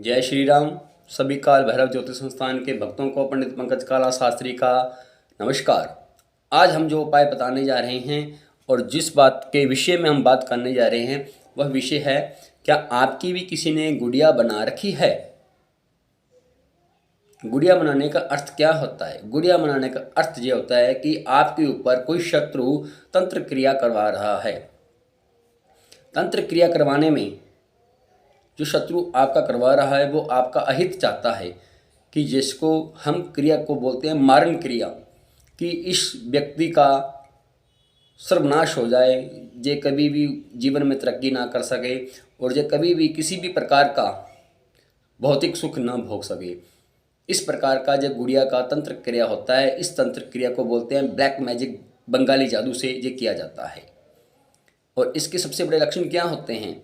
जय श्री राम। सभी काल भैरव ज्योतिष संस्थान के भक्तों को पंडित पंकज काला शास्त्री का नमस्कार। आज हम जो उपाय बताने जा रहे हैं और जिस बात के विषय में हम बात करने जा रहे हैं वह विषय है, क्या आपकी भी किसी ने गुड़िया बना रखी है। गुड़िया बनाने का अर्थ क्या होता है? गुड़िया बनाने का अर्थ ये होता है कि आपके ऊपर कोई शत्रु तंत्र क्रिया करवा रहा है। तंत्र क्रिया करवाने में जो शत्रु आपका करवा रहा है वो आपका अहित चाहता है, कि जिसको हम क्रिया को बोलते हैं मारण क्रिया, कि इस व्यक्ति का सर्वनाश हो जाए, ये कभी भी जीवन में तरक्की ना कर सके और ये कभी भी किसी भी प्रकार का भौतिक सुख न भोग सके। इस प्रकार का जो गुड़िया का तंत्र क्रिया होता है, इस तंत्र क्रिया को बोलते हैं ब्लैक मैजिक। बंगाली जादू से ये किया जाता है। और इसके सबसे बड़े लक्षण क्या होते हैं?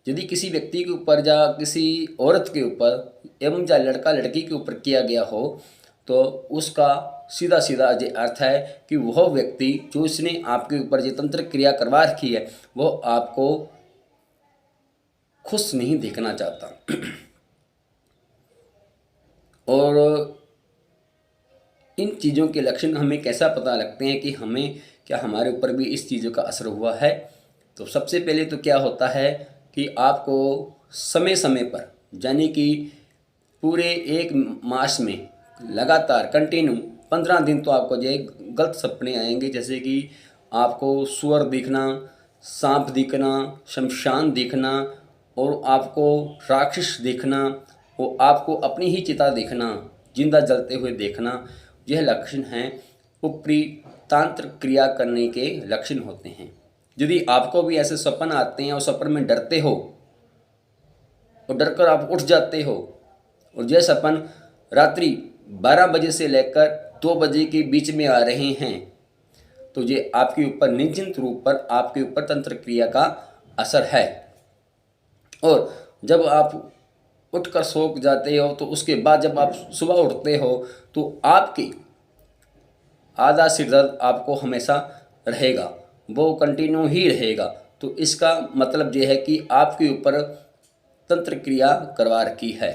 यदि किसी व्यक्ति के ऊपर या किसी औरत के ऊपर एवं या लड़का लड़की के ऊपर किया गया हो तो उसका सीधा सीधा ये अर्थ है कि वह व्यक्ति जो इसने आपके ऊपर ये तंत्र क्रिया करवा रखी है वह आपको खुश नहीं देखना चाहता। और इन चीज़ों के लक्षण हमें कैसा पता लगते हैं कि हमें क्या हमारे ऊपर भी इस चीज़ों का असर हुआ है? तो सबसे पहले तो क्या होता है कि आपको समय समय पर, यानी कि पूरे एक मास में लगातार कंटिन्यू 15 दिन तो आपको जो गलत सपने आएंगे, जैसे कि आपको सुअर दिखना, सांप दिखना, शमशान दिखना और आपको राक्षस दिखना और आपको अपनी ही चिता दिखना, जिंदा जलते हुए देखना। यह लक्षण हैं ऊपरी तांत्र क्रिया करने के लक्षण होते हैं। यदि आपको भी ऐसे सपन आते हैं और सपन में डरते हो और डर कर आप उठ जाते हो और यह सपन रात्रि 12 बजे से लेकर 2 बजे के बीच में आ रहे हैं, तो ये आपके ऊपर निश्चित रूप पर आपके ऊपर तंत्र क्रिया का असर है। और जब आप उठकर सो जाते हो तो उसके बाद जब आप सुबह उठते हो तो आपकी आधा सिर दर्द आपको हमेशा रहेगा, वो कंटिन्यू ही रहेगा। तो इसका मतलब ये है कि आपके ऊपर तंत्र क्रिया करवा रखी है।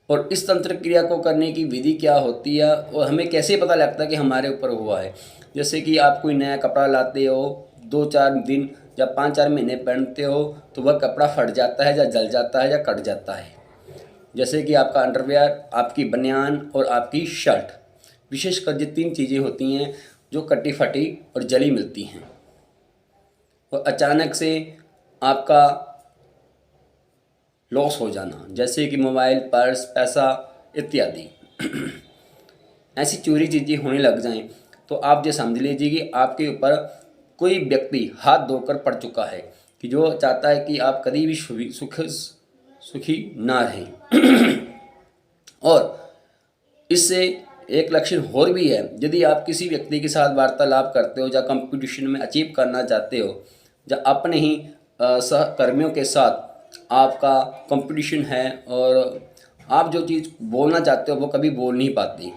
और इस तंत्र क्रिया को करने की विधि क्या होती है और हमें कैसे पता लगता है कि हमारे ऊपर हुआ है? जैसे कि आप कोई नया कपड़ा लाते हो, 2-4 दिन या 5-4 महीने पहनते हो तो वह कपड़ा फट जाता है या जल जाता है या कट जाता है। जैसे कि आपका अंडरवेयर, आपकी बनियान और आपकी शर्ट, विशेषकर ये 3 चीज़ें होती हैं जो कटी फटी और जली मिलती हैं। और अचानक से आपका लॉस हो जाना, जैसे कि मोबाइल, पर्स, पैसा इत्यादि ऐसी चोरी चीज़ें होने लग जाएं तो आप ये समझ लीजिए कि आपके ऊपर कोई व्यक्ति हाथ धोकर पड़ चुका है, कि जो चाहता है कि आप कभी भी सुखी ना रहें। और इससे एक लक्षण और भी है, यदि आप किसी व्यक्ति के साथ वार्तालाप करते हो या कंपटीशन में अचीव करना चाहते हो या अपने ही सहकर्मियों के साथ आपका कंपटीशन है और आप जो चीज़ बोलना चाहते हो वो कभी बोल नहीं पाते,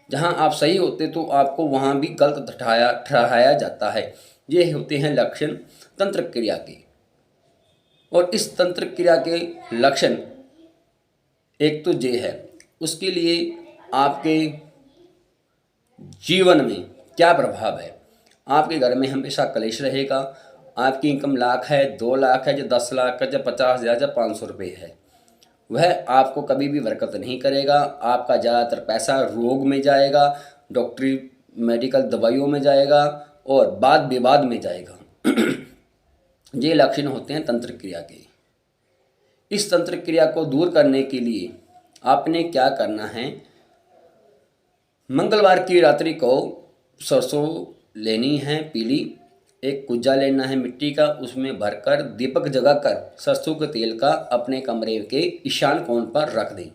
जहां आप सही होते तो आपको वहां भी गलत ठहराया जाता है। ये होते हैं लक्षण तंत्र क्रिया के। और इस तंत्र क्रिया के लक्षण एक तो ये है, उसके लिए आपके जीवन में क्या प्रभाव है? आपके घर में हमेशा कलेश रहेगा। आपकी इनकम लाख है, 2 लाख है, या 10 लाख है, या 50,000 या 500 रुपये है, वह आपको कभी भी बरकत नहीं करेगा। आपका ज़्यादातर पैसा रोग में जाएगा, डॉक्टरी मेडिकल दवाइयों में जाएगा और वाद विवाद में जाएगा। ये लक्षण होते हैं तंत्र क्रिया के। इस तंत्र क्रिया को दूर करने के लिए आपने क्या करना है? मंगलवार की रात्रि को सरसों लेनी है पीली, एक कुज्जा लेना है मिट्टी का, उसमें भरकर दीपक जगाकर सरसों के तेल का अपने कमरे के ईशान कोण पर रख दें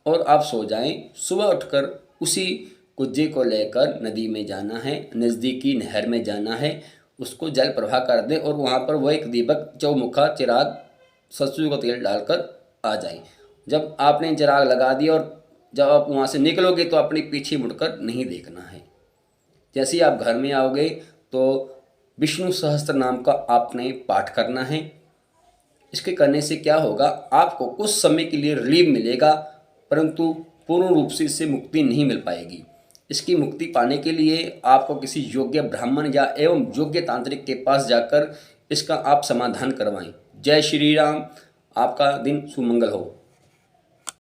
और आप सो जाएं। सुबह उठकर उसी कुज्जे को लेकर नदी में जाना है, नज़दीकी नहर में जाना है, उसको जल प्रवाह कर दें और वहाँ पर वो एक दीपक चौमुखा चिराग सरसों का तेल डालकर आ जाए। जब आपने चिराग लगा दिया और जब आप वहाँ से निकलोगे तो अपने पीछे मुड़कर नहीं देखना है। जैसे ही आप घर में आओगे तो विष्णु सहस्त्र नाम का आपने पाठ करना है। इसके करने से क्या होगा, आपको कुछ समय के लिए रिलीफ मिलेगा, परंतु पूर्ण रूप से इससे मुक्ति नहीं मिल पाएगी। इसकी मुक्ति पाने के लिए आपको किसी योग्य ब्राह्मण या एवं योग्य तांत्रिक के पास जाकर इसका आप समाधान करवाएं। जय श्री राम। आपका दिन सुमंगल हो।